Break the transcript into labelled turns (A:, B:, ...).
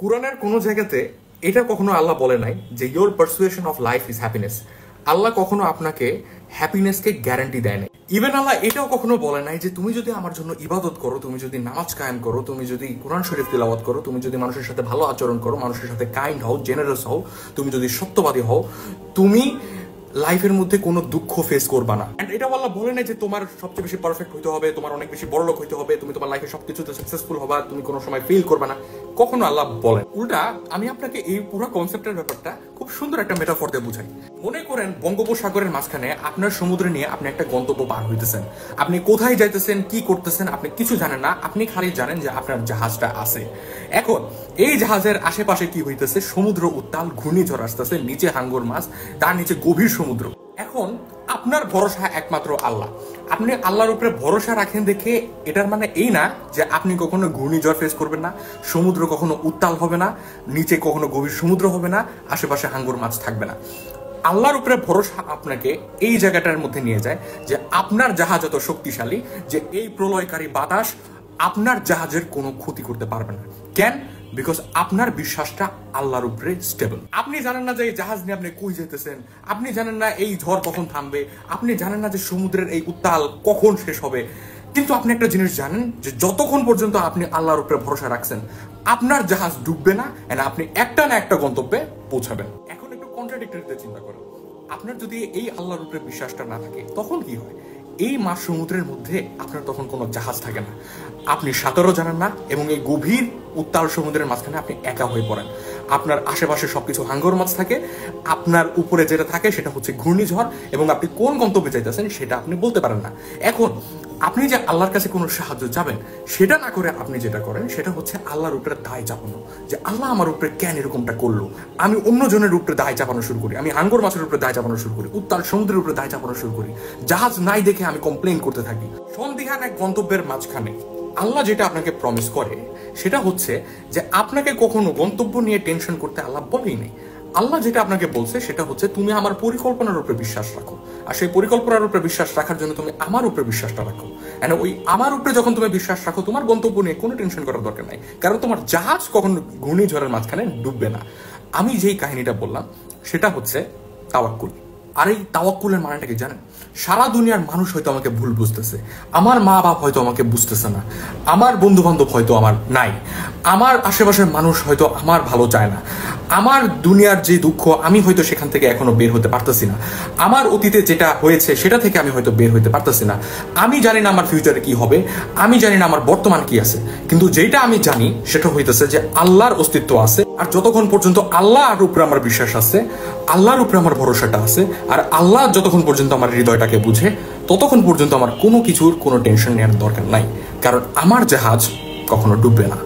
A: কুরআনের কোনো জায়গাতে এটা কখনো আল্লাহ বলে নাই যে your persuasion of life is happiness. আল্লাহ কখনো আপনাকে হ্যাপিনেসকে গ্যারান্টি দেয় না। ইভেন আল্লাহ এটাও কখনো বলে নাই যে তুমি যদি আমার জন্য ইবাদত করো, তুমি যদি নামাজ কায়েম করো, তুমি যদি কোরআন শরীফ তিলাওয়াত করো, তুমি যদি মানুষের সাথে ভালো আচরণ করো, মানুষের সাথে কাইন্ড হও, জেনারেস হও, তুমি যদি সত্যবাদী হও, তুমি লাইফের মধ্যে কোনো দুঃখ ফেস করবা না। এন্ড এটা আল্লাহ বলে নাই যে তোমার সবচেয়ে বেশি পারফেক্ট হইতে হবে, তোমার অনেক বেশি বড়লোক হইতে হবে, তুমি তোমার লাইফে সবকিছুতে সাকসেসফুল হবা, তুমি কোনো সময় ফেল করবে না, কখনো আল্লাহ বলেন। উল্টা আমি আপনাকে এই পুরো কনসেপ্টের ব্যাপারটা খুব সুন্দর একটা মেটাফর দিয়ে বুঝাই। মনে করেন বঙ্গোপসাগরের মাঝখানে আপনার সমুদ্রে নিয়ে আপনি একটা গন্তব্য পার হইতেছেন। আপনি কোথায় যাইতেছেন, কি করতেছেন, আপনি কিছু জানেন না, আপনি খালি জানেন যে আপনার জাহাজটা আছে। এখন এই জাহাজের আশেপাশে কি হইতেছে, সমুদ্র উত্তাল, ঘূর্ণিঝড় আসতেছে, নিচে হাঙ্গর মাছ, তার নিচে গভীর সমুদ্র। এখন আপনার ভরসা একমাত্র আল্লাহ। আপনি আল্লাহর উপরে ভরসা রাখেন দেখে এটার মানে এই না যে আপনি কখনো ঘূর্ণিঝড় ফেস করবেন না, সমুদ্র কখনো উত্তাল হবে না, নিচে কখনো গভীর সমুদ্র হবে না, আশেপাশে হাঙ্গর মাছ থাকবে না। আল্লাহর উপরে ভরসা আপনাকে এই জায়গাটার মধ্যে নিয়ে যায় যে আপনার জাহাজ এত শক্তিশালী যে এই প্রলয়কারী বাতাস আপনার জাহাজের কোনো ক্ষতি করতে পারবে না। কেন? বিকজ আপনার বিশ্বাসটা আল্লাহর উপরে স্টেবল। আপনি জানেন না যে এই জাহাজ নিয়ে আপনি কই যেতেছেন, আপনি জানেন না এই ঝড় কখন থামবে, আপনি জানেন না যে সমুদ্রের এই উত্তাল কখন শেষ হবে, কিন্তু আপনি একটা জিনিস জানেন যে যতক্ষণ পর্যন্ত আপনি আল্লাহর উপরে ভরসা রাখছেন আপনার জাহাজ ডুববে না, এন্ড আপনি একটা না একটা গন্তব্যে পৌঁছাবেন। এখন একটু কন্ট্রাডিক্টরিতে চিন্তা করেন, আপনার যদি এই আল্লাহর উপরে বিশ্বাসটা না থাকে তখন কি হয়? এই মাঝ সমুদ্রের মধ্যে আপনার তখন কোনো জাহাজ থাকে না, আপনি সাঁতারও জানেন না, এবং এই গভীর উত্তাল সমুদ্রের মাঝখানে আপনি একা হয়ে পড়েন। আপনার আশেপাশে সবকিছু হাঙ্গর মাছ থাকে, আপনার উপরে যেটা থাকে সেটা হচ্ছে ঘূর্ণিঝড়, এবং আপনি কোন গন্তব্যে চাইতেছেন সেটা আপনি বলতে পারেন না। এখন আপনি যে আল্লাহর কাছে কোনো সাহায্য চাবেন সেটা না করে আপনি যেটা করেন সেটা হচ্ছে আল্লাহর উপরে দায় চাপানো, যে আল্লাহ আমার উপরে কেন এরকমটা করলো। আমি অন্যজনের উপরে দায় চাপানো শুরু করি, আমি হাঙ্গর মাছের উপরে দায় চাপানো শুরু করি, উত্তাল সমুদ্রের উপরে দায় চাপানো শুরু করি, জাহাজ নাই দেখে আমি কমপ্লেইন করতে থাকি। সন্দিহান এক গন্তব্যের মাঝখানে আল্লাহ যেটা আপনাকে প্রমিস করে সেটা হচ্ছে যে আপনাকে কখনো গন্তব্য নিয়ে টেনশন করতে আল্লাহ বলেই নেই। আল্লাহ যেটা আপনাকে বলছে সেটা হচ্ছে তুমি আমার পরিকল্পনার উপরে বিশ্বাস রাখো, আর সেই পরিকল্পনার উপরে বিশ্বাস রাখার জন্য তুমি আমার উপরে বিশ্বাসটা রাখো। এন্ড ওই আমার উপরে যখন তুমি বিশ্বাস রাখো তোমার গন্তব্য নিয়ে কোনো টেনশন করার দরকার নাই, কারণ তোমার জাহাজ কখনো ঘূর্ণিঝড়ের মাঝখানে ডুববে না। আমি যেই কাহিনীটা বললাম সেটা হচ্ছে তাওয়াক্কুল। আর এই তাওয়াক্কুলের মানেটা কি জানেন? সারা দুনিয়ার মানুষ হয়তো আমাকে ভুল বুঝতেছে, আমার মা বাপ হয়তো আমাকে বুঝতেছে না, আমার বন্ধু বান্ধব হয়তো আমার নাই, আমার আশেপাশের মানুষ হয়তো আমার ভালো চায় না, আমার দুনিয়ার যে দুঃখ আমি হয়তো সেখান থেকে এখনো বের হতে পারতেছি না, আমার অতীতে যেটা হয়েছে সেটা থেকে আমি হয়তো বের হতে পারতেছি না, আমি জানি না আমার ফিউচারে কি হবে, আমি জানি না আমার বর্তমান কি আছে, কিন্তু যেটা আমি জানি সেটা হইতেছে যে আল্লাহর অস্তিত্ব আছে। আর যতক্ষণ পর্যন্ত আল্লাহর উপরে আমার বিশ্বাস আছে, আল্লাহর উপরে আমার ভরসাটা আছে, আর আল্লাহ যতক্ষণ পর্যন্ত আমার হৃদয়টাকে বুঝে ততক্ষণ পর্যন্ত আমার কোনো কিছুর কোনো টেনশন নেওয়ার দরকার নাই, কারণ আমার জাহাজ কখনো ডুববে না।